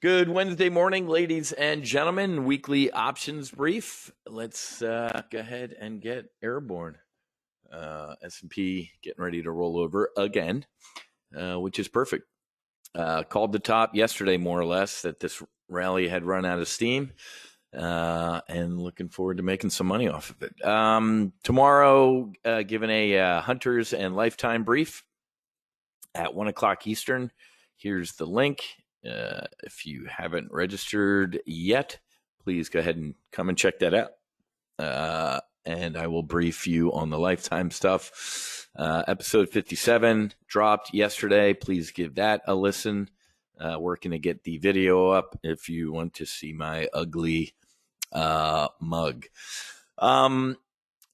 Good Wednesday morning, ladies and gentlemen. Weekly options brief. Let's go ahead and get airborne. S&P getting ready to roll over again, which is perfect. Called the top yesterday, more or less, that this rally had run out of steam, and looking forward to making some money off of it. Tomorrow, given a Hunters and Lifetime brief at 1 o'clock Eastern. Here's the link. If you haven't registered yet, please go ahead and come and check that out. And I will brief you on the Lifetime stuff. Episode 57 dropped yesterday. Please give that a listen. Working to get the video up if you want to see my ugly mug.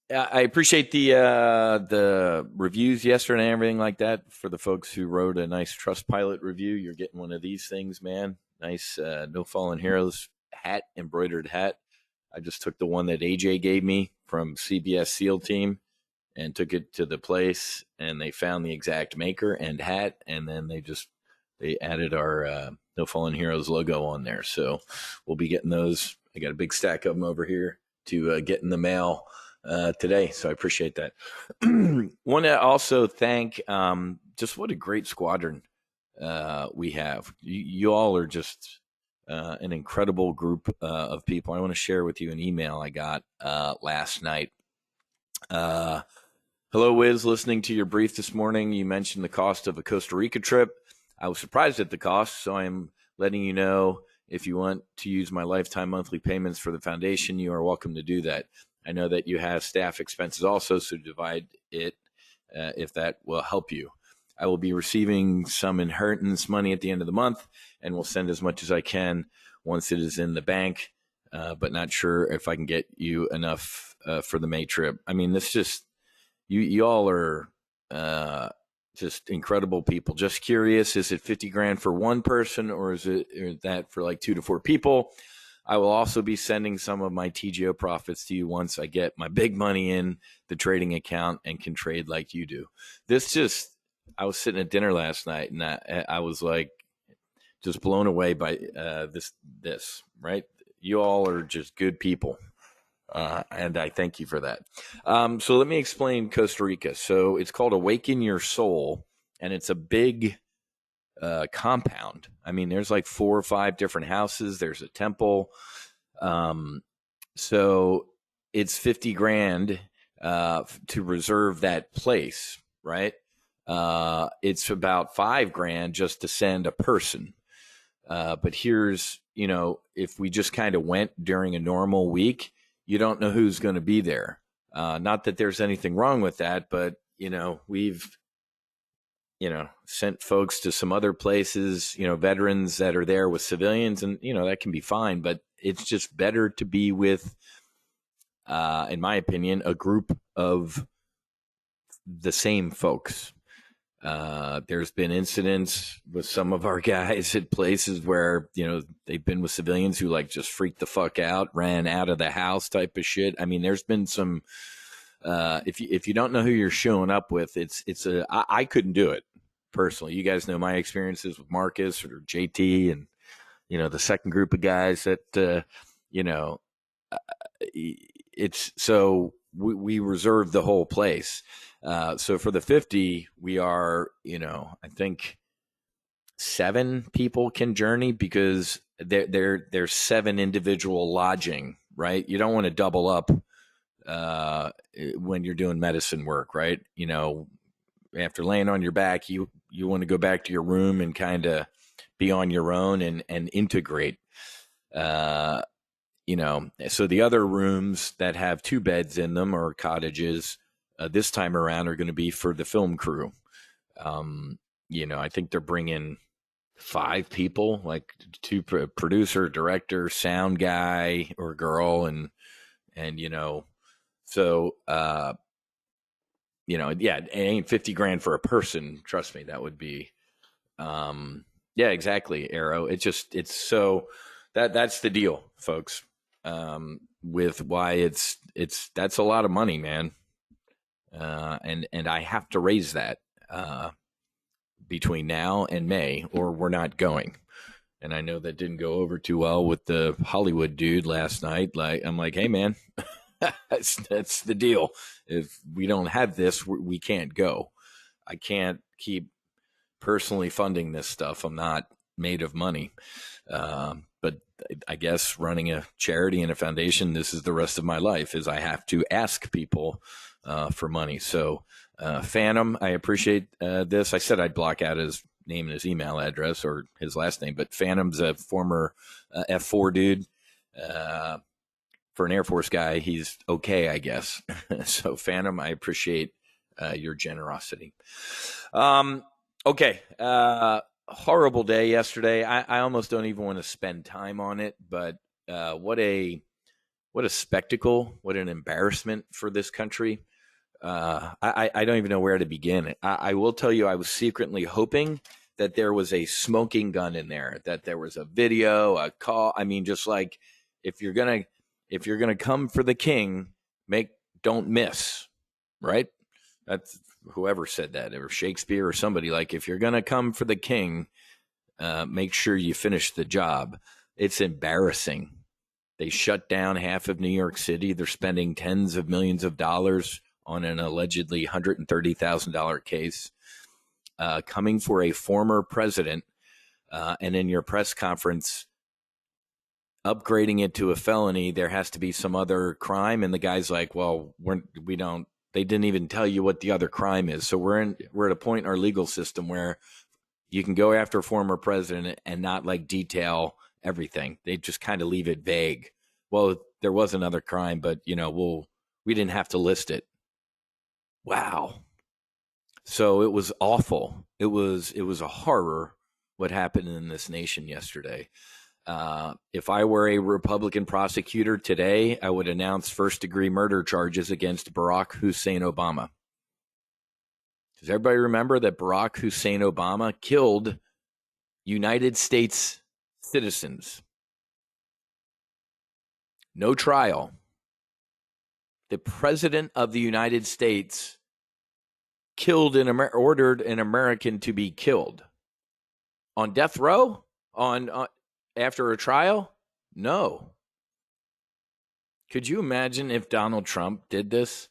I appreciate the reviews yesterday and everything like that. For the folks who wrote a nice Trustpilot review, you're getting one of these things, man. Nice No Fallen Heroes hat, embroidered hat. I just took the one that AJ gave me from CBS SEAL Team and took it to the place, and they found the exact maker and hat, and then they added our No Fallen Heroes logo on there. So we'll be getting those. I got a big stack of them over here to get in the mail today, so I appreciate that. Want to also thank just what a great squadron we have. You all are just an incredible group of people. I want to share with you an email I got last night. Hello, Wiz. Listening to your brief this morning, you mentioned the cost of a Costa Rica trip. I was surprised at the cost, so I'm letting you know if you want to use my lifetime monthly payments for the foundation, you are welcome to do that. I know that you have staff expenses also, so divide it if that will help you. I will be receiving some inheritance money at the end of the month and will send as much as I can once it is in the bank, but not sure if I can get you enough for the May trip. I mean, this just, you all are just incredible people. Just curious, is it 50 grand for one person, or is it that for like 2 to 4 people? I will also be sending some of my TGO profits to you once I get my big money in the trading account and can trade like you do. I was sitting at dinner last night, and I was like just blown away by this, right? You all are just good people, and I thank you for that. So let me explain Costa Rica. So it's called Awaken Your Soul, and it's a big compound. I mean, there's like 4 or 5 different houses. There's a temple. So it's 50 grand to reserve that place, right? It's about 5 grand just to send a person. But here's, if we just kind of went during a normal week, you don't know who's going to be there. Not that there's anything wrong with that, but, we've sent folks to some other places, veterans that are there with civilians, and, that can be fine, but it's just better to be with, in my opinion, a group of the same folks. There's been incidents with some of our guys at places where, they've been with civilians who like just freaked the fuck out, ran out of the house type of shit. I mean, there's been some, if you don't know who you're showing up with, I couldn't do it personally. You guys know my experiences with Marcus or JT and, the second group of guys that, it's so we reserved the whole place. So for the 50, we are, I think 7 people can journey because there's 7 individual lodging, right? You don't want to double up when you're doing medicine work, right? After laying on your back, you want to go back to your room and kind of be on your own and integrate. So the other rooms that have 2 beds in them or cottages this time around are going to be for the film crew. I think they're bringing 5 people, like 2 producer, director, sound guy or girl, and so it ain't 50 grand for a person. Trust me, that would be, yeah, exactly. Arrow. It's so that's the deal, folks. With why that's a lot of money, man. And I have to raise that between now and May, or we're not going. And I know that didn't go over too well with the Hollywood dude last night. Like, I'm like, hey, man, that's the deal. If we don't have this, we can't go. I can't keep personally funding this stuff. I'm not made of money. But I guess running a charity and a foundation, this is the rest of my life, is I have to ask people for money. So Phantom, I appreciate this. I said I'd block out his name and his email address or his last name, but Phantom's a former F4 dude. For an Air Force guy, he's okay, I guess. So Phantom, I appreciate your generosity. Okay. Horrible day yesterday. I almost don't even want to spend time on it, but what a spectacle, what an embarrassment for this country. I don't even know where to begin. I will tell you, I was secretly hoping that there was a smoking gun in there, that there was a video, a call. I mean, just like if you're gonna come for the king, don't miss, right? That's whoever said that, or Shakespeare or somebody. Like, if you're gonna come for the king, make sure you finish the job. It's embarrassing. They shut down half of New York City. They're spending tens of millions of dollars on an allegedly $130,000 case, coming for a former president, and in your press conference, upgrading it to a felony. There has to be some other crime, and the guy's like, "Well, we don't." They didn't even tell you what the other crime is. So we're at a point in our legal system where you can go after a former president and not like detail everything. They just kind of leave it vague. Well, there was another crime, but we didn't have to list it. Wow. So it was awful. It was a horror what happened in this nation yesterday. If I were a Republican prosecutor today, I would announce first-degree murder charges against Barack Hussein Obama. Does everybody remember that Barack Hussein Obama killed United States citizens? No trial. The president of the United States ordered an American to be killed. On death row? After a trial? No. Could you imagine if Donald Trump did this?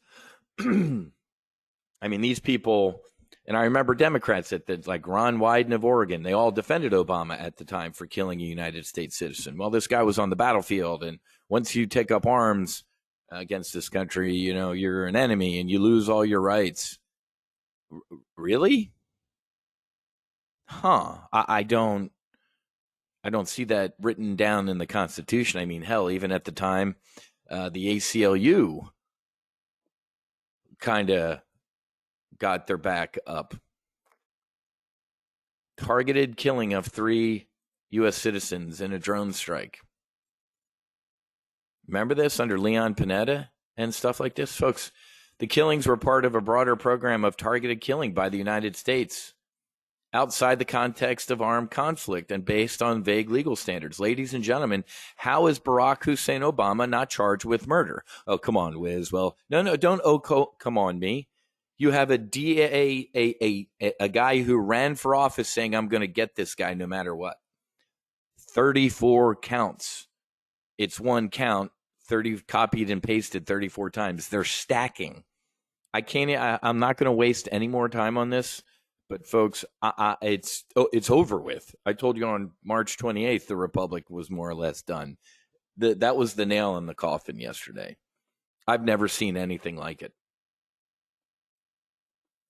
I mean, these people, and I remember Democrats like Ron Wyden of Oregon, they all defended Obama at the time for killing a United States citizen. Well, this guy was on the battlefield, and once you take up arms against this country, you're an enemy and you lose all your rights. Really? Huh. I don't see that written down in the Constitution. I mean, hell, even at the time, the ACLU kind of got their back up. Targeted killing of 3 U.S. citizens in a drone strike. Remember this under Leon Panetta and stuff like this? Folks, the killings were part of a broader program of targeted killing by the United States outside the context of armed conflict and based on vague legal standards. Ladies and gentlemen, how is Barack Hussein Obama not charged with murder? Oh, come on, Wiz. Well, no, don't come on me. You have a guy who ran for office saying, I'm going to get this guy no matter what. 34 counts. It's one count, 30 copied and pasted 34 times. They're stacking. I'm not going to waste any more time on this. But folks, it's over with. I told you on March 28th, the Republic was more or less done. That was the nail in the coffin yesterday. I've never seen anything like it.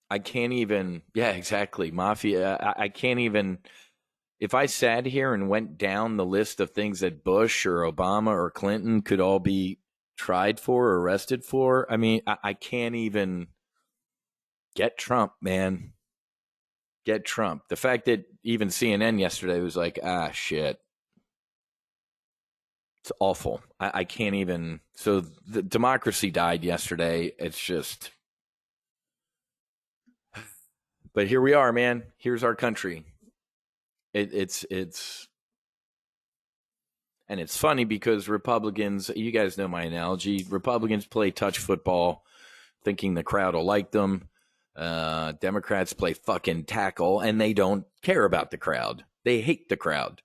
I can't even, yeah, exactly. Mafia. I can't even, if I sat here and went down the list of things that Bush or Obama or Clinton could all be tried for or arrested for, I mean, I can't even get Trump, man. Get Trump. The fact that even CNN yesterday was like, shit. It's awful. I can't even. So the democracy died yesterday. It's just. But here we are, man. Here's our country. It's. And it's funny because Republicans, you guys know my analogy. Republicans play touch football thinking the crowd will like them. Democrats play fucking tackle, and they don't care about the crowd. They hate the crowd.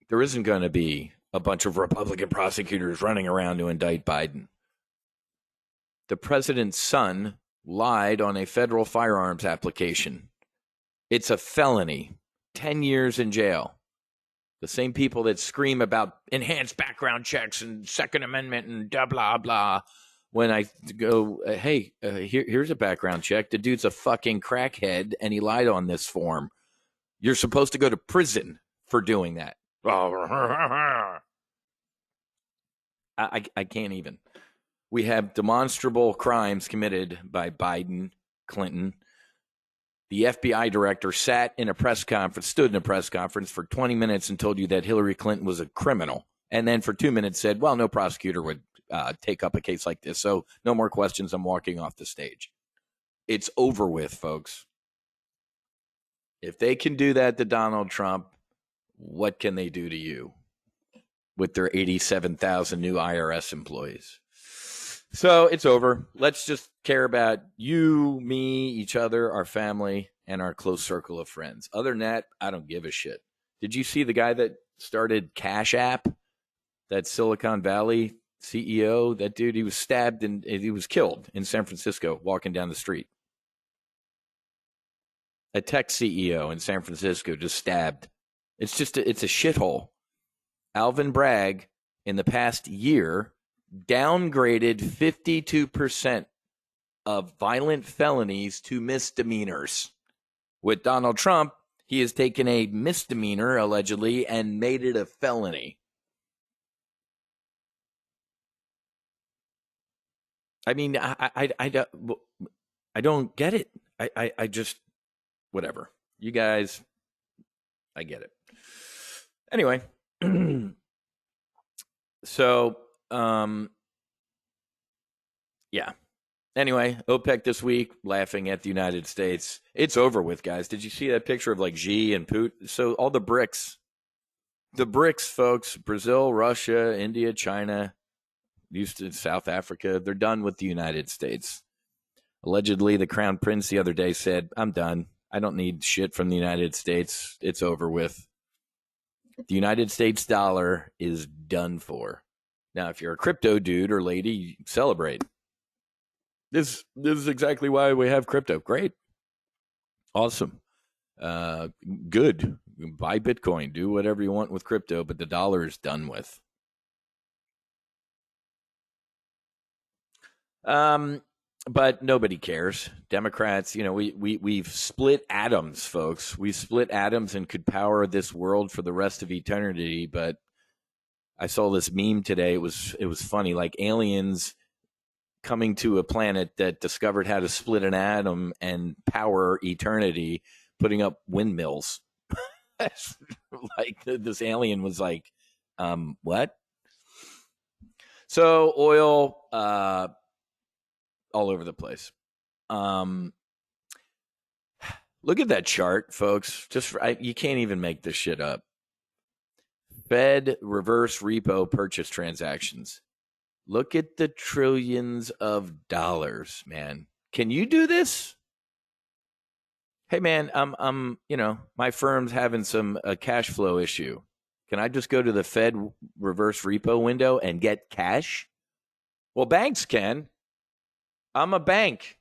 There isn't going to be a bunch of Republican prosecutors running around to indict Biden. The president's son lied on a federal firearms application. It's a felony, 10 years in jail. The same people that scream about enhanced background checks and Second Amendment and blah, blah, blah. When I go, hey, here's a background check. The dude's a fucking crackhead and he lied on this form. You're supposed to go to prison for doing that. I can't even. We have demonstrable crimes committed by Biden, Clinton. The FBI director stood in a press conference for 20 minutes and told you that Hillary Clinton was a criminal. And then for 2 minutes said, well, no prosecutor would take up a case like this. So no more questions. I'm walking off the stage. It's over with, folks. If they can do that to Donald Trump, what can they do to you with their 87,000 new IRS employees? So it's over. Let's just care about you, me, each other, our family, and our close circle of friends. Other than that, I don't give a shit. Did you see the guy that started Cash App, that Silicon Valley CEO? That dude, he was stabbed and he was killed in San Francisco walking down the street. A tech CEO in San Francisco just stabbed. It's a shithole. Alvin Bragg, in the past year, downgraded 52% of violent felonies to misdemeanors. With Donald Trump, he has taken a misdemeanor, allegedly, and made it a felony. I mean, I don't get it. I just, whatever. You guys, I get it. Anyway, so, yeah. Anyway, OPEC this week laughing at the United States. It's over with, guys. Did you see that picture of like Xi and Putin? So all the BRICS, folks, Brazil, Russia, India, China, used to South Africa, they're done with the United States. Allegedly, the Crown Prince the other day said, I'm done. I don't need shit from the United States. It's over with. The United States dollar is done for. Now, if you're a crypto dude or lady, celebrate. This is exactly why we have crypto. Great. Awesome. Good. Buy Bitcoin. Do whatever you want with crypto, but the dollar is done with. But nobody cares. Democrats, we've split atoms, folks. We split atoms and could power this world for the rest of eternity. But I saw this meme today. It was funny, like aliens coming to a planet that discovered how to split an atom and power eternity, putting up windmills. Like this alien was like, what? So oil, all over the place. Look at that chart, folks. You can't even make this shit up. Fed reverse repo purchase transactions. Look at the trillions of dollars, man. Can you do this? Hey, man, my firm's having some cash flow issue. Can I just go to the Fed reverse repo window and get cash? Well, banks can. I'm a bank.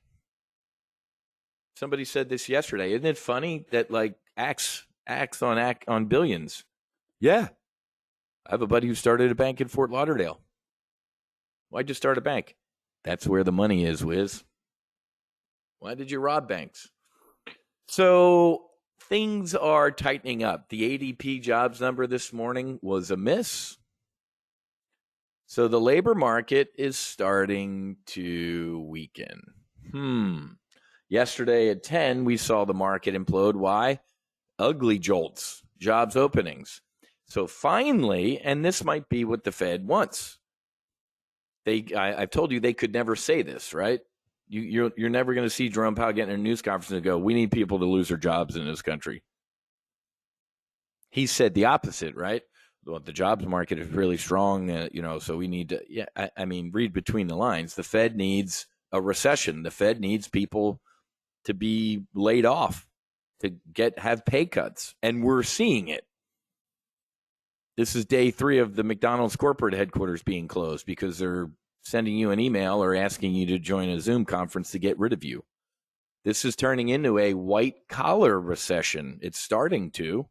Somebody said this yesterday. Isn't it funny that like acts on billions? Yeah. I have a buddy who started a bank in Fort Lauderdale. Why'd you start a bank? That's where the money is, Wiz. Why did you rob banks? So things are tightening up. The ADP jobs number this morning was a miss. So the labor market is starting to weaken. Yesterday at 10, we saw the market implode. Why? Ugly jolts, jobs openings. So finally, and this might be what the Fed wants. I've told you they could never say this, right? You're never going to see Jerome Powell get in a news conference and go, we need people to lose their jobs in this country. He said the opposite, right? Well, the jobs market is really strong, so we need to, read between the lines. The Fed needs a recession. The Fed needs people to be laid off, to have pay cuts, and we're seeing it. This is day 3 of the McDonald's corporate headquarters being closed because they're sending you an email or asking you to join a Zoom conference to get rid of you. This is turning into a white-collar recession. It's starting to.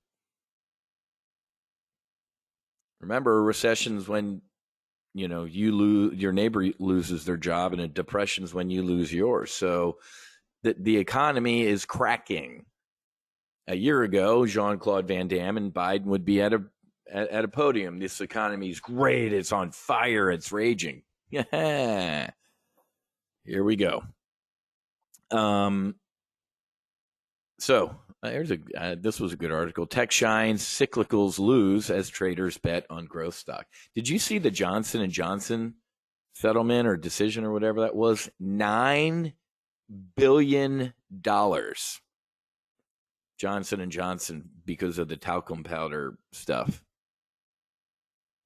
Remember, a recession is when, you lose, your neighbor loses their job, and a depression is when you lose yours. So the economy is cracking. A year ago, Jean-Claude Van Damme and Biden would be at a podium. This economy is great. It's on fire. It's raging. Yeah. Here we go. So this was a good article. Tech shines, cyclicals lose as traders bet on growth stock. Did you see the Johnson & Johnson settlement or decision or whatever that was? $9 billion. Johnson & Johnson, because of the talcum powder stuff.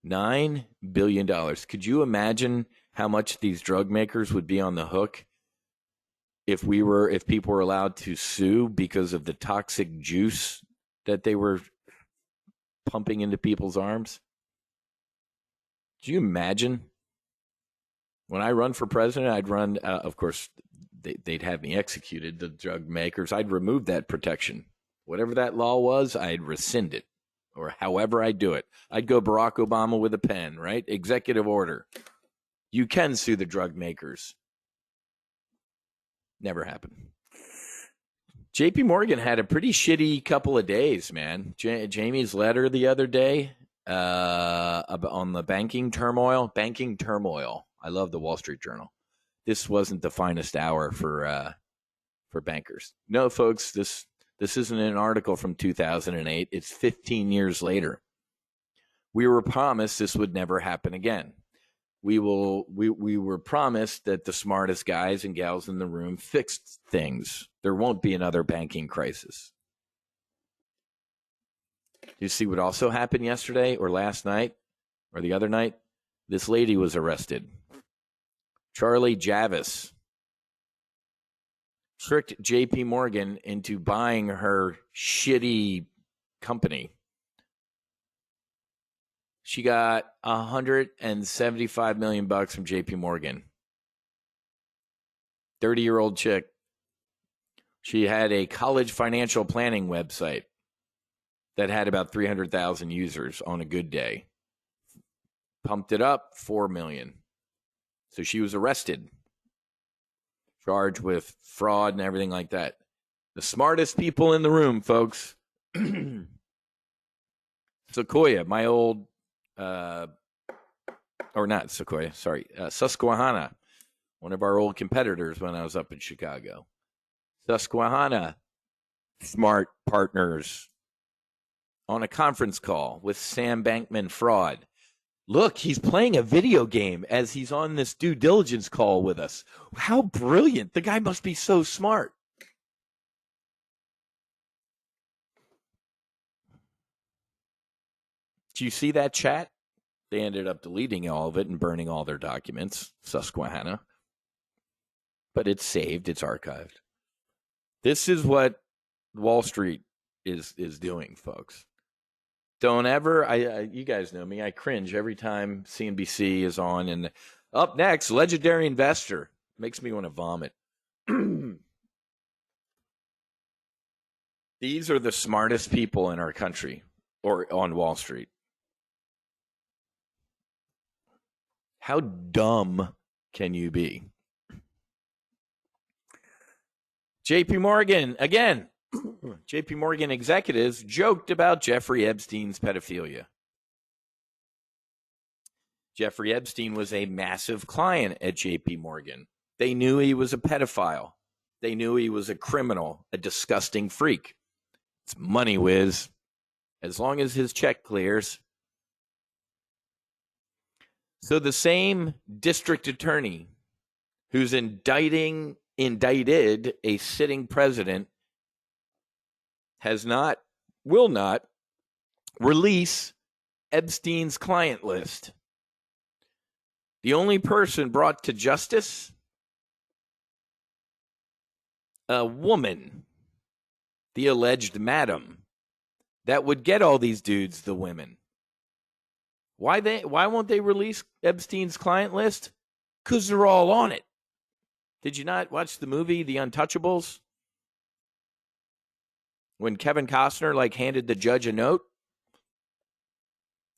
$9 billion. Could you imagine how much these drug makers would be on the hook if people were allowed to sue because of the toxic juice that they were pumping into people's arms? Do you imagine? When I run for president, I'd run, of course, they'd have me executed, the drug makers. I'd remove that protection. Whatever that law was, I'd rescind it, or however I do it. I'd go Barack Obama with a pen, right? Executive order. You can sue the drug makers. Never happened. JP Morgan had a pretty shitty couple of days, man. Jamie's letter the other day on the banking turmoil. I love the Wall Street Journal. This wasn't the finest hour for bankers. No, folks, this isn't an article from 2008. It's 15 years later. We were promised this would never happen again. We were promised that the smartest guys and gals in the room fixed things. There won't be another banking crisis. You see what also happened yesterday or last night or the other night? This lady was arrested. Charlie Javis tricked JP Morgan into buying her shitty company. She got $175 million from JP Morgan. 30-year-old chick. She had a college financial planning website that had about 300,000 users on a good day. Pumped it up, 4 million. So she was arrested, charged with fraud and everything like that. The smartest people in the room, folks. Sequoia, my old, or not Sequoia, sorry, Susquehanna, one of our old competitors when I was up in Chicago. Susquehanna, smart partners on a conference call with Sam Bankman-Fried. Look, he's playing a video game as he's on this due diligence call with us. How brilliant. The guy must be so smart. Do you see that chat? They ended up deleting all of it and burning all their documents, Susquehanna. But it's saved. It's archived. This is what Wall Street is doing, folks. Don't ever, you guys know me, I cringe every time CNBC is on. And up next, legendary investor. Makes me want to vomit. These are the smartest people in our country or on Wall Street. How dumb can you be? JP Morgan, again. JP Morgan executives joked about Jeffrey Epstein's pedophilia. Jeffrey Epstein was a massive client at JP Morgan. They knew he was a pedophile. They knew he was a criminal, a disgusting freak. It's money whiz. As long as his check clears. So the same district attorney who's indicted a sitting president will not release Epstein's client list. The only person brought to justice, a woman, the alleged madam, that would get all these dudes, the women. Why won't they release Epstein's client list? Because they're all on it. Did you not watch the movie The Untouchables? When Kevin Costner handed the judge a note?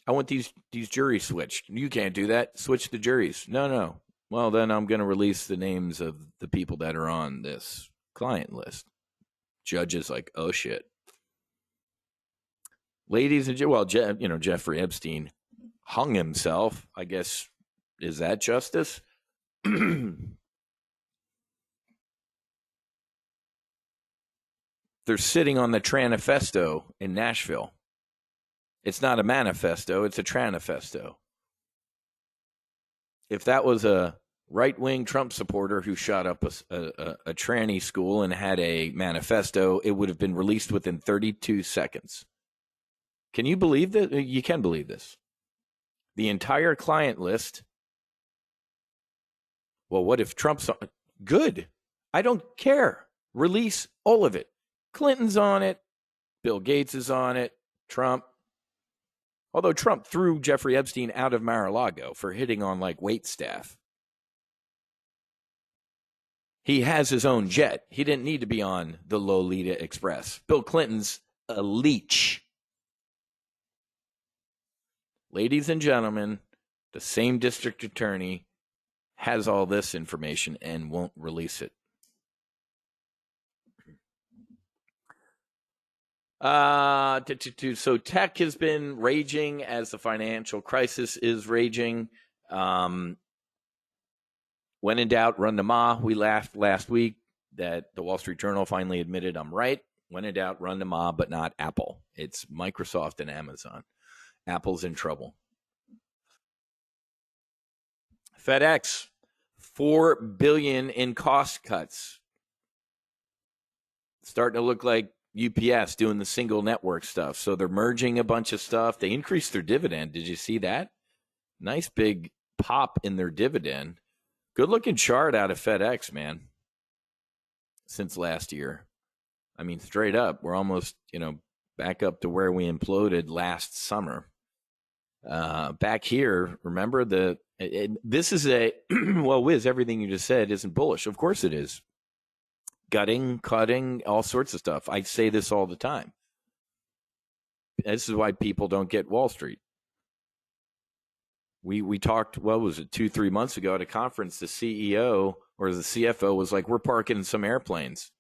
I want these juries switched. You can't do that. Switch the juries. No. Well, then I'm going to release the names of the people that are on this client list. Judge is like, oh shit. Ladies and Jeffrey Epstein hung himself. I guess, is that justice? They're sitting on the Tranifesto in Nashville. It's not a manifesto, it's a Tranifesto. If that was a right-wing Trump supporter who shot up a tranny school and had a manifesto, it would have been released within 32 seconds. Can you believe that? You can believe this. The entire client list. Well, what if Trump's on? Good. I don't care. Release all of it. Clinton's on it. Bill Gates is on it. Trump. Although Trump threw Jeffrey Epstein out of Mar-a-Lago for hitting on wait staff. He has his own jet. He didn't need to be on the Lolita Express. Bill Clinton's a leech. Ladies and gentlemen, the same district attorney has all this information and won't release it. So tech has been raging as the financial crisis is raging. When in doubt, run to Ma. We laughed last week that the Wall Street Journal finally admitted I'm right. When in doubt, run to Ma, but not Apple. It's Microsoft and Amazon. Apple's in trouble. FedEx, $4 billion in cost cuts. Starting to look like UPS doing the single network stuff. So they're merging a bunch of stuff. They increased their dividend. Did you see that? Nice big pop in their dividend. Good looking chart out of FedEx, man. Since last year. I mean, straight up, we're almost, back up to where we imploded last summer. Back here, remember this is a, well, Wiz, everything you just said isn't bullish. Of course it is. Gutting, cutting, all sorts of stuff. I say this all the time. This is why people don't get Wall Street. We talked, what was it, 2-3 months ago at a conference, the CEO or the CFO was like, we're parking some airplanes.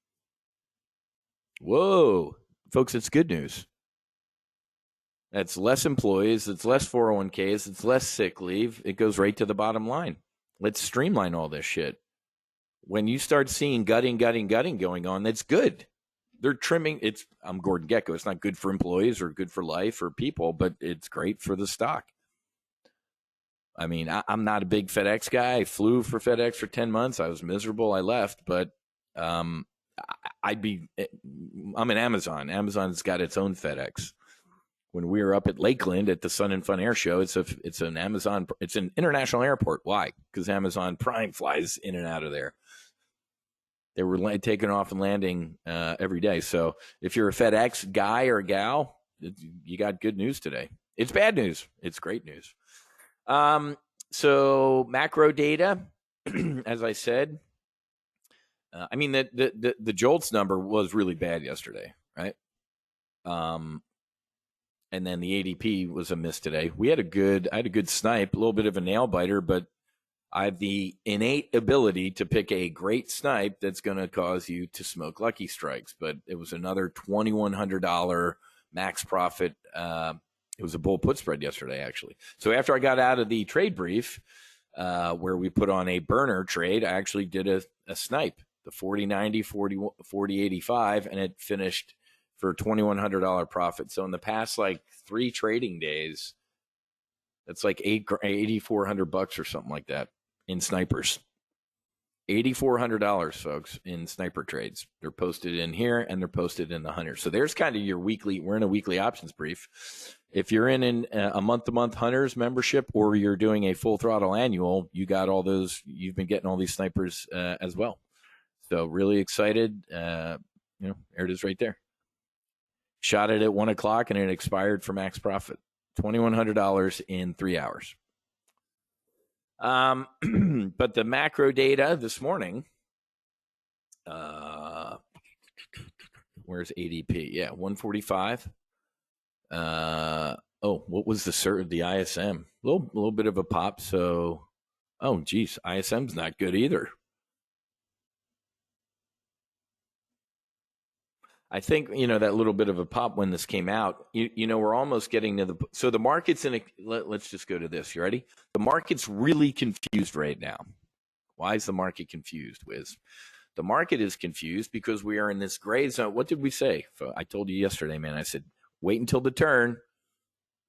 Whoa, folks, it's good news. That's less employees, it's less 401ks, it's less sick leave. It goes right to the bottom line. Let's streamline all this shit. When you start seeing gutting going on, that's good. They're trimming. I'm Gordon Gekko. It's not good for employees or good for life or people, but it's great for the stock. I mean, I'm not a big FedEx guy. I flew for FedEx for 10 months. I was miserable. I left, but I'm an Amazon. Amazon's got its own FedEx. When we were up at Lakeland at the Sun and Fun Air Show, it's an Amazon. It's an international airport. Why? Because Amazon Prime flies in and out of there. They were taking off and landing every day. So if you're a FedEx guy or gal, you got good news today. It's bad news. It's great news. So macro data, as I said, I mean the JOLTS number was really bad yesterday, right? And then the ADP was a miss today. I had a good snipe, a little bit of a nail biter, but I have the innate ability to pick a great snipe that's going to cause you to smoke lucky strikes. But it was another $2,100 max profit. It was a bull put spread yesterday, actually. So after I got out of the trade brief, where we put on a burner trade, I actually did a snipe, the 40.90, 40.85, and it finished for $2,100 profit. So in the past 3 trading days, that's like $8,400 or something like that in snipers. $8,400, folks, in sniper trades. They're posted in here and they're posted in the Hunter. So there's kind of your weekly. We're in a weekly options brief. If you're in a month-to-month Hunters membership or you're doing a full throttle annual, you got all those. You've been getting all these snipers as well. So really excited. There it is right there. Shot it at 1 o'clock and it expired for max profit $2,100 in 3 hours. But the macro data this morning, where's ADP? Yeah, 145. What was the ISM? Little bit of a pop. So, geez, ISM's not good either. I think, that little bit of a pop when this came out, we're almost getting to so the market's let's just go to this. You ready? The market's really confused right now. Why is the market confused, Wiz? The market is confused because we are in this gray zone. What did we say? I told you yesterday, man. I said, wait until the turn.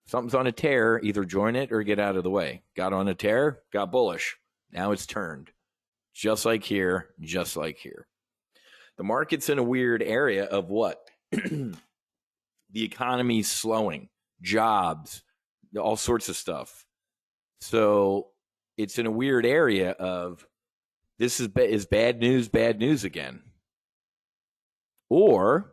Something's on a tear, either join it or get out of the way. Got on a tear, got bullish. Now it's turned. Just like here, just like here. The market's in a weird area of what? The economy's slowing, jobs, all sorts of stuff. So it's in a weird area of this is bad news again. Or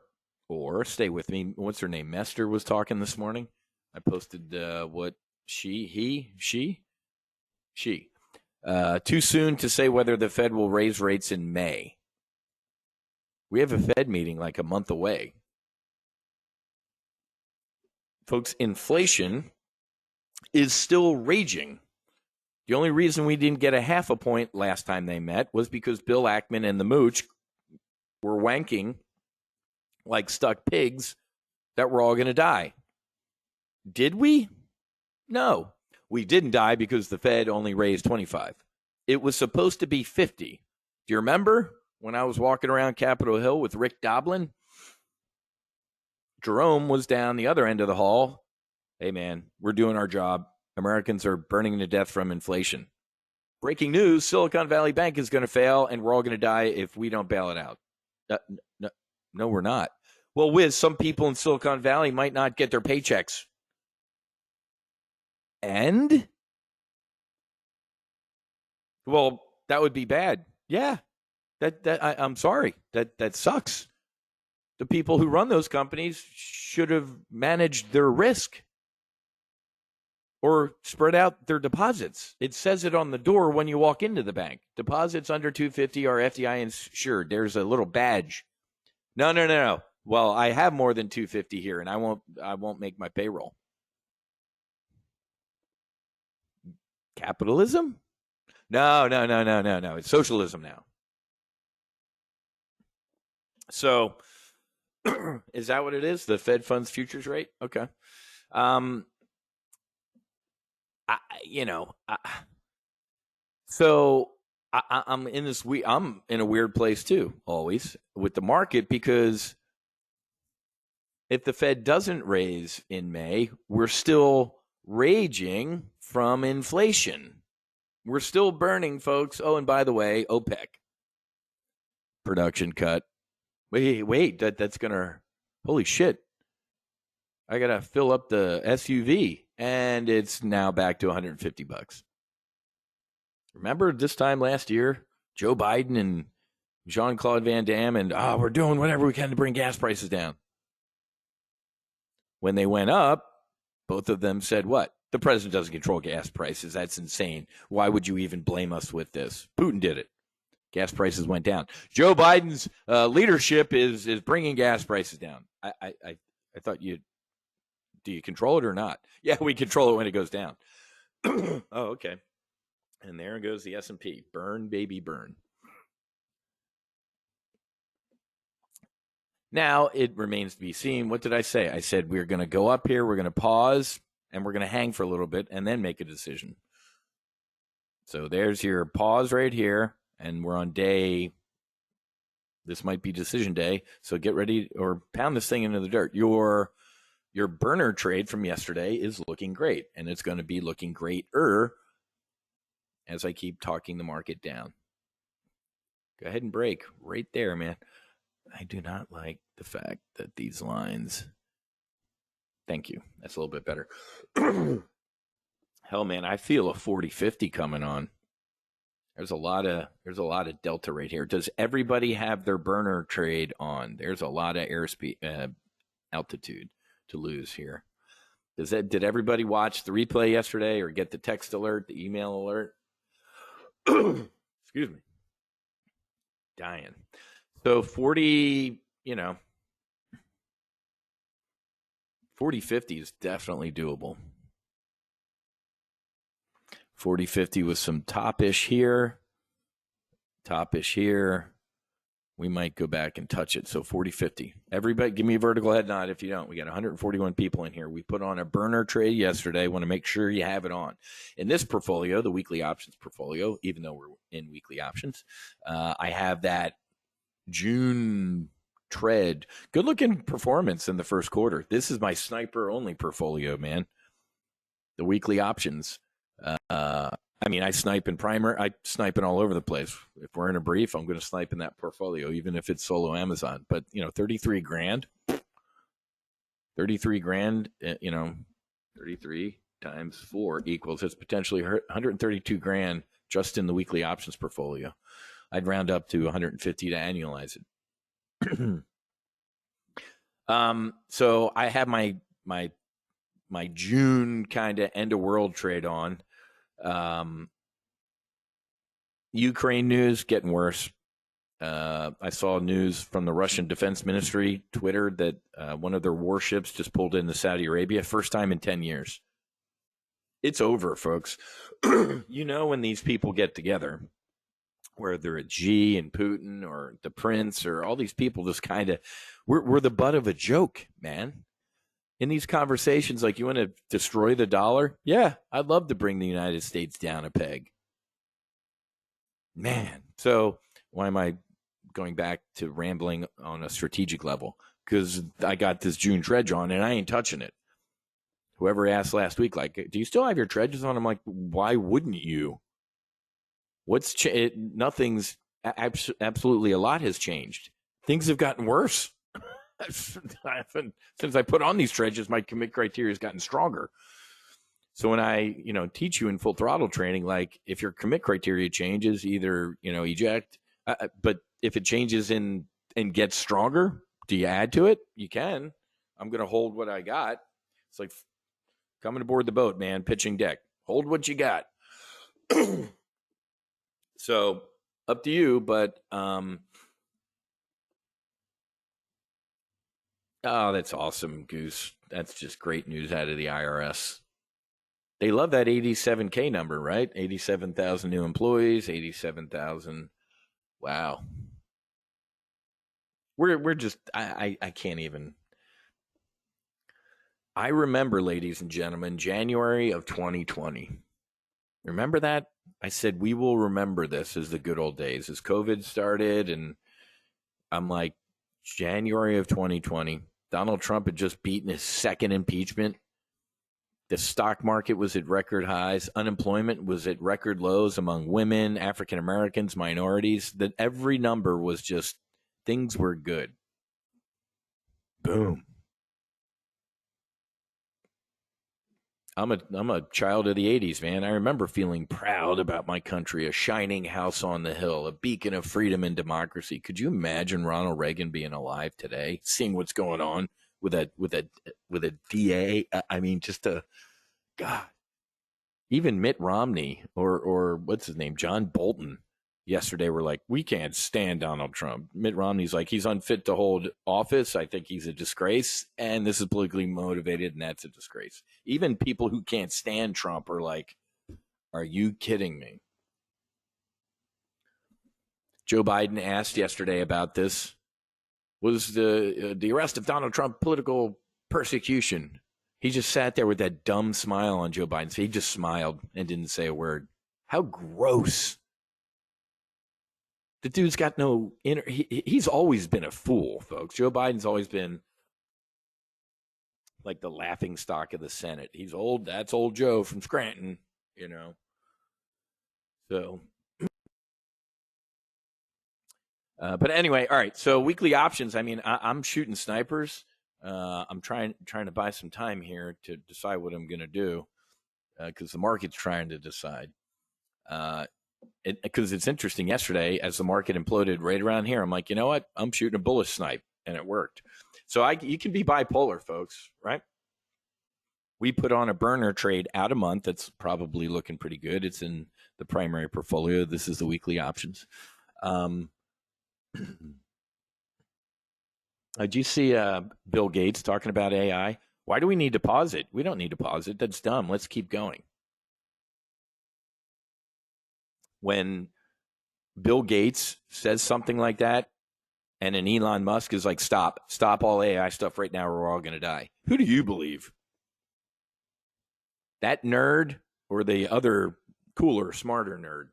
stay with me. What's her name? Mester was talking this morning. I posted she. Too soon to say whether the Fed will raise rates in May. We have a Fed meeting like a month away. Folks, inflation is still raging. The only reason we didn't get a half a point last time they met was because Bill Ackman and the Mooch were wanking like stuck pigs that we're all going to die. Did we? No. We didn't die because the Fed only raised 25. It was supposed to be 50. Do you remember when I was walking around Capitol Hill with Rick Doblin? Jerome was down the other end of the hall. Hey, man, we're doing our job. Americans are burning to death from inflation. Breaking news, Silicon Valley Bank is going to fail, and we're all going to die if we don't bail it out. No, we're not. Well, Wiz, some people in Silicon Valley might not get their paychecks. And? Well, that would be bad. Yeah. I'm sorry. That sucks. The people who run those companies should have managed their risk or spread out their deposits. It says it on the door when you walk into the bank. Deposits under $250 are FDI insured. There's a little badge. No. Well, I have more than $250 here, and I won't make my payroll. Capitalism? No. It's socialism now. So, is that what it is? The Fed funds futures rate? Okay. I'm in a weird place too, always with the market, because if the Fed doesn't raise in May, we're still raging from inflation. We're still burning, folks. Oh, and by the way, OPEC production cut. Wait, that's gonna, holy shit. I gotta fill up the SUV, and it's now back to $150. Remember this time last year, Joe Biden and Jean-Claude Van Damme, and we're doing whatever we can to bring gas prices down. When they went up, both of them said what? The president doesn't control gas prices. That's insane. Why would you even blame us with this? Putin did it. Gas prices went down. Joe Biden's leadership is bringing gas prices down. I thought do you control it or not? Yeah, we control it when it goes down. Oh, okay. And there goes the S&P. Burn, baby, burn. Now it remains to be seen. What did I say? I said we're going to go up here, we're going to pause, and we're going to hang for a little bit and then make a decision. So there's your pause right here, and we're on day. This might be decision day, so get ready or pound this thing into the dirt. Your burner trade from yesterday is looking great, and it's going to be looking greater as I keep talking the market down. Go ahead and break right there, man. I do not like the fact that these lines. Thank you. That's a little bit better. Hell, man, I feel a 40-50 coming on. There's a lot of delta right here. Does everybody have their burner trade on? There's a lot of airspeed altitude to lose here. Did everybody watch the replay yesterday or get the text alert, the email alert? Excuse me. Dying. So 40, 40.50 is definitely doable. 40.50 with some top-ish here. We might go back and touch it. So 40.50. Everybody, give me a vertical head nod if you don't. We got 141 people in here. We put on a burner trade yesterday. Want to make sure you have it on. In this portfolio, the weekly options portfolio, even though we're in weekly options, I have that June tread. Good looking performance in the first quarter. This is my sniper only portfolio, man. The weekly options. I snipe in primer. I snipe it all over the place. If we're in a brief, I'm going to snipe in that portfolio, even if it's solo Amazon. But 33 grand, 33 times 4 equals, it's potentially 132 grand just in the weekly options portfolio. I'd round up to 150 to annualize it. So I have my June kind of end of world trade on. Ukraine news getting worse. I saw news from the Russian Defense Ministry Twitter that one of their warships just pulled into Saudi Arabia, first time in 10 years. It's over, folks. When these people get together, whether it's Xi and Putin or the Prince or all these people, just kind of, we're the butt of a joke, man. In these conversations, like, you want to destroy the dollar? Yeah, I'd love to bring the United States down a peg. Man, so why am I going back to rambling on a strategic level? Because I got this June dredge on, and I ain't touching it. Whoever asked last week, like, do you still have your dredges on? I'm like, why wouldn't you? Nothing's absolutely, a lot has changed. Things have gotten worse. Since I put on these dredges, my commit criteria has gotten stronger. So when I, teach you in full throttle training, like, if your commit criteria changes, either, eject, but if it changes and gets stronger, do you add to it? You can. I'm going to hold what I got. It's like coming aboard the boat, man, pitching deck. Hold what you got. So up to you, but oh, that's awesome, Goose. That's just great news out of the IRS. They love that 87K number, right? 87,000 new employees, 87,000. Wow. We're just, I can't even. I remember, ladies and gentlemen, January of 2020. Remember that? I said, we will remember this as the good old days, as COVID started. And I'm like, January of 2020, Donald Trump had just beaten his second impeachment. The stock market was at record highs. Unemployment was at record lows among women, African Americans, minorities. That every number was just, things were good. Boom. I'm a child of the 80s, man. I remember feeling proud about my country, a shining house on the hill, a beacon of freedom and democracy. Could you imagine Ronald Reagan being alive today, seeing what's going on with a DA? I mean, just a God. Even Mitt Romney or what's his name, John Bolton, yesterday were like, we can't stand Donald Trump. Mitt Romney's like, he's unfit to hold office. I think he's a disgrace, and this is politically motivated, and that's a disgrace. Even people who can't stand Trump are like, are you kidding me? Joe Biden asked yesterday about this. Was the arrest of Donald Trump political persecution? He just sat there with that dumb smile on Joe Biden's face. He just smiled and didn't say a word. How gross. The dude's got no inner. He's always been a fool, folks. Joe Biden's always been like the laughing stock of the Senate. He's old. That's old Joe from Scranton, So, but anyway, all right. So weekly options. I mean, I'm shooting snipers. I'm trying to buy some time here to decide what I'm going to do because the market's trying to decide. Because it's interesting. Yesterday, as the market imploded right around here, I'm like, you know what? I'm shooting a bullish snipe, and it worked. So you can be bipolar, folks, right? We put on a burner trade out a month. That's probably looking pretty good. It's in the primary portfolio. This is the weekly options. Did you see Bill Gates talking about AI? Why do we need to pause it? We don't need to pause it. That's dumb. Let's keep going. When Bill Gates says something like that, and an Elon Musk is like, stop all AI stuff right now, or we're all going to die. Who do you believe? That nerd or the other cooler, smarter nerd?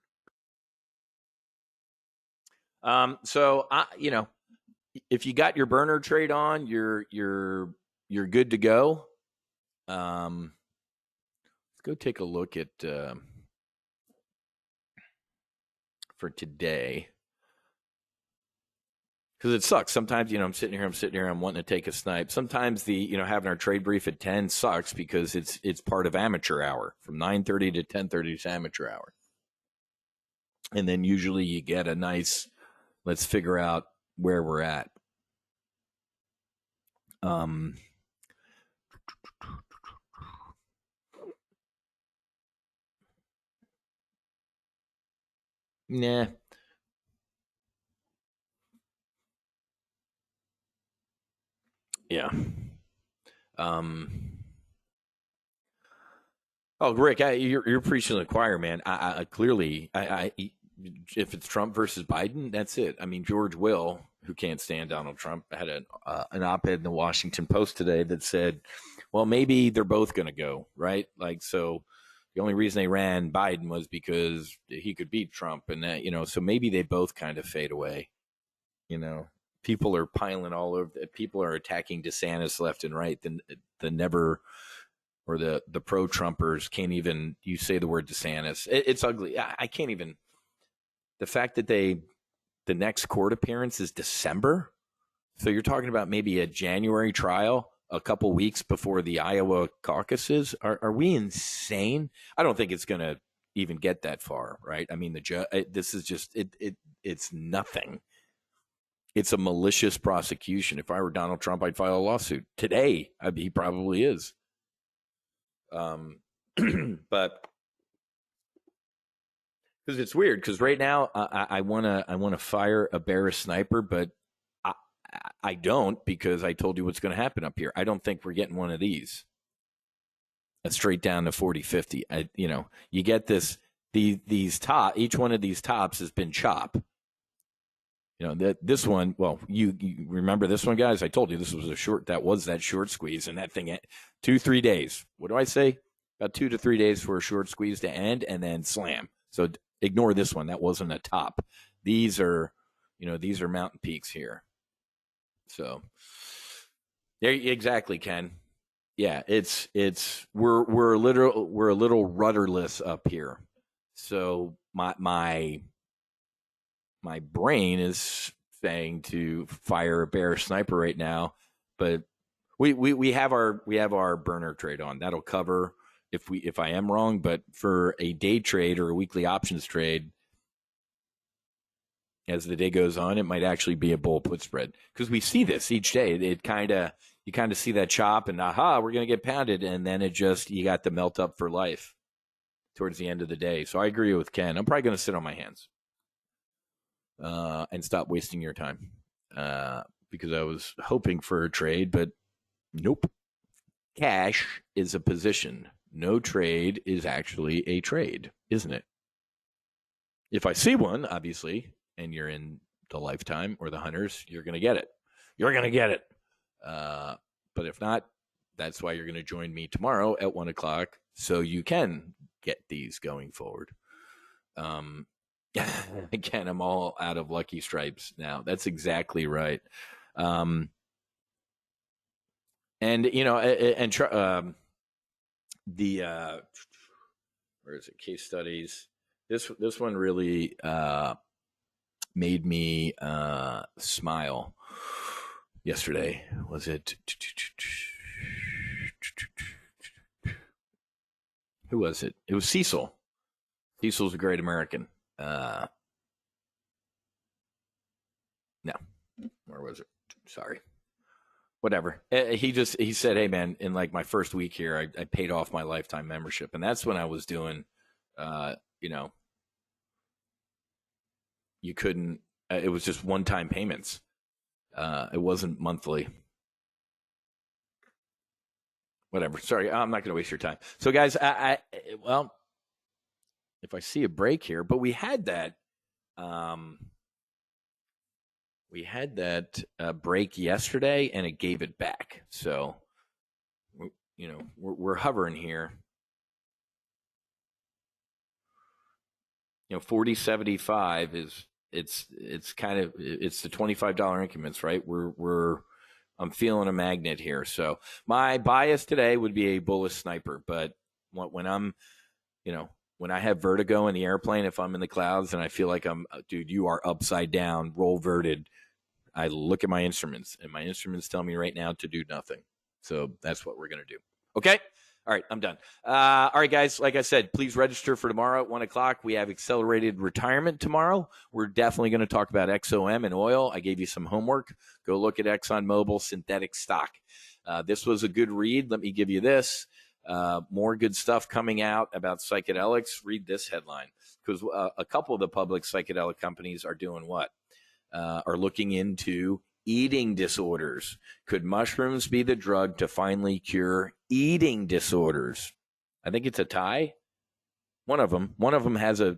So if you got your burner trade on, you're good to go. Let's go take a look at for today, because it sucks sometimes. I'm sitting here, I'm wanting to take a snipe. Sometimes having our trade brief at 10 sucks because it's part of amateur hour. From 9:30 to 10:30 is amateur hour, and then usually you get a nice, let's figure out where we're at. Nah. Yeah. Oh, Rick, you're preaching to the choir, man. I clearly, if it's Trump versus Biden, that's it. I mean, George Will, who can't stand Donald Trump, had an op-ed in the Washington Post today that said, well, maybe they're both going to go, right? Like, so the only reason they ran Biden was because he could beat Trump, and that, so maybe they both kind of fade away. People are piling all over. People are attacking DeSantis left and right. The never, or the pro-Trumpers can't even. You say the word DeSantis, it's ugly. I can't even. The fact that the next court appearance is December, so you're talking about maybe a January trial a couple weeks before the Iowa caucuses. Are we insane? I don't think it's going to even get that far, right? I mean, this is just it's nothing. It's a malicious prosecution. If I were Donald Trump, I'd file a lawsuit today. He probably is. But because it's weird, because right now I want to fire a Bearish Sniper, but I don't, because I told you what's going to happen up here. I don't think we're getting one of these. Straight down to 40-50. You get this. These top, each one of these tops has been chopped. This one, well, you remember this one, guys? I told you this was that short squeeze, and that thing 2-3 days. What do I say? About 2 to 3 days for a short squeeze to end, and then slam. So ignore this one. That wasn't a top. These are mountain peaks here. So there, exactly, Ken. Yeah, we're a little rudderless up here. So my brain is saying to fire a Bearish Sniper right now, but we have our burner trade on. That'll cover if I am wrong. But for a day trade or a weekly options trade, as the day goes on, it might actually be a bull put spread, because we see this each day. You kind of see that chop, and we're going to get pounded, and then you got the melt up for life towards the end of the day. So I agree with Ken. I'm probably going to sit on my hands and stop wasting your time, because I was hoping for a trade, but nope. Cash is a position. No trade is actually a trade, isn't it? If I see one, obviously, and you're in the Lifetime or the Hunters, you're going to get it. You're going to get it. But if not, that's why you're going to join me tomorrow at 1 o'clock, so you can get these going forward. Again, I'm all out of lucky stripes now. That's exactly right. And the where is it? Case studies. This one really made me smile yesterday. Was it? Who was it? It was Cecil. Cecil's a great American. No. Where was it? Sorry. whatever. He said, hey man, in like my first week here, I paid off my lifetime membership. And that's when I was doing, you know, you couldn't, it was just one-time payments. It wasn't monthly. Whatever. Sorry, I'm not going to waste your time. So guys, well, if I see a break here, but we had that, break yesterday, and it gave it back. So, you know, we're hovering here. You know, 40.75 is it's kind of it's the $25 increments, right? I'm feeling a magnet here. So my bias today would be a bullish sniper, but when I'm, you know, when I have vertigo in the airplane, if I'm in the clouds and I feel like dude, you are upside down, roll verted, I look at my instruments, and my instruments tell me right now to do nothing. So that's what we're going to do. Okay? All right, I'm done. All right, guys, like I said, please register for tomorrow at 1 o'clock. We have accelerated retirement tomorrow. We're definitely going to talk about XOM and oil. I gave you some homework. Go look at ExxonMobil synthetic stock. This was a good read. Let me give you this. More good stuff coming out about psychedelics. Read this headline, because a couple of the public psychedelic companies are doing what? Are looking into eating disorders. Could mushrooms be the drug to finally cure eating disorders? I think it's a tie. One of them has a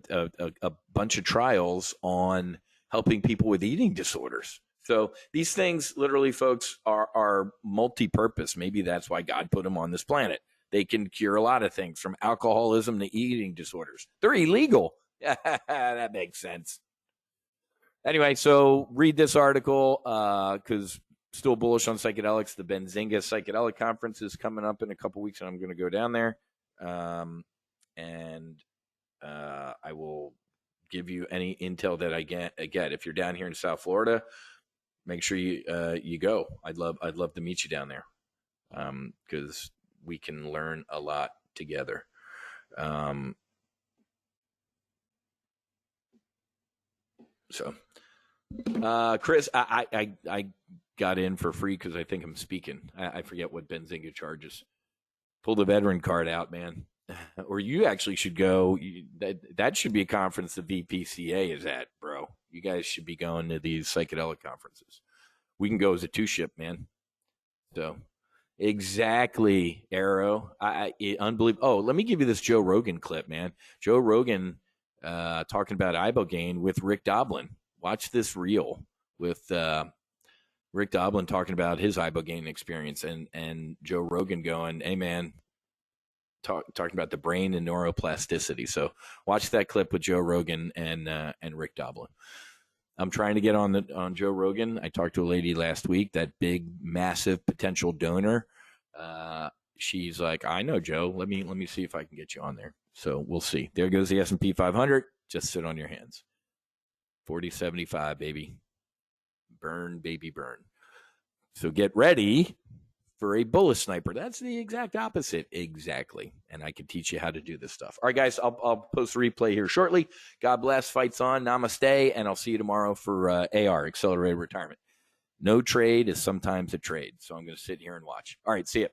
bunch of trials on helping people with eating disorders. So these things, literally, folks, are multi-purpose. Maybe that's why God put them on this planet. They can cure a lot of things, from alcoholism to eating disorders. They're illegal. That makes sense. Anyway, so read this article, because still bullish on psychedelics. The Benzinga Psychedelic Conference is coming up in a couple weeks, and I'm going to go down there. And I will give you any intel that I get. If you're down here in South Florida, make sure you go. I'd love to meet you down there, because we can learn a lot together. So, Chris, I got in for free because I think I'm speaking. I forget what Benzinga charges. Pull the veteran card out, man. Or you actually should go. That should be a conference the VPCA is at, bro. You guys should be going to these psychedelic conferences. We can go as a two-ship, man. So, exactly, Arrow. Unbelievable. Oh, let me give you this Joe Rogan clip, man. Joe Rogan talking about ibogaine with Rick Doblin. Watch this reel with Rick Doblin talking about his ibogaine experience, and Joe Rogan going, "Hey, man." Talking about the brain and neuroplasticity. So watch that clip with Joe Rogan and Rick Doblin. I'm trying to get on Joe Rogan. I talked to a lady last week, that big, massive potential donor. She's like, I know, Joe. Let me see if I can get you on there. So we'll see. There goes the S&P 500. Just sit on your hands. 40.75, baby. Burn, baby, burn. So get ready for a bullish sniper. That's the exact opposite. Exactly. And I can teach you how to do this stuff. All right, guys, I'll post a replay here shortly. God bless. Fights on. Namaste. And I'll see you tomorrow for AR, Accelerated Retirement. No trade is sometimes a trade. So I'm going to sit here and watch. All right, see you.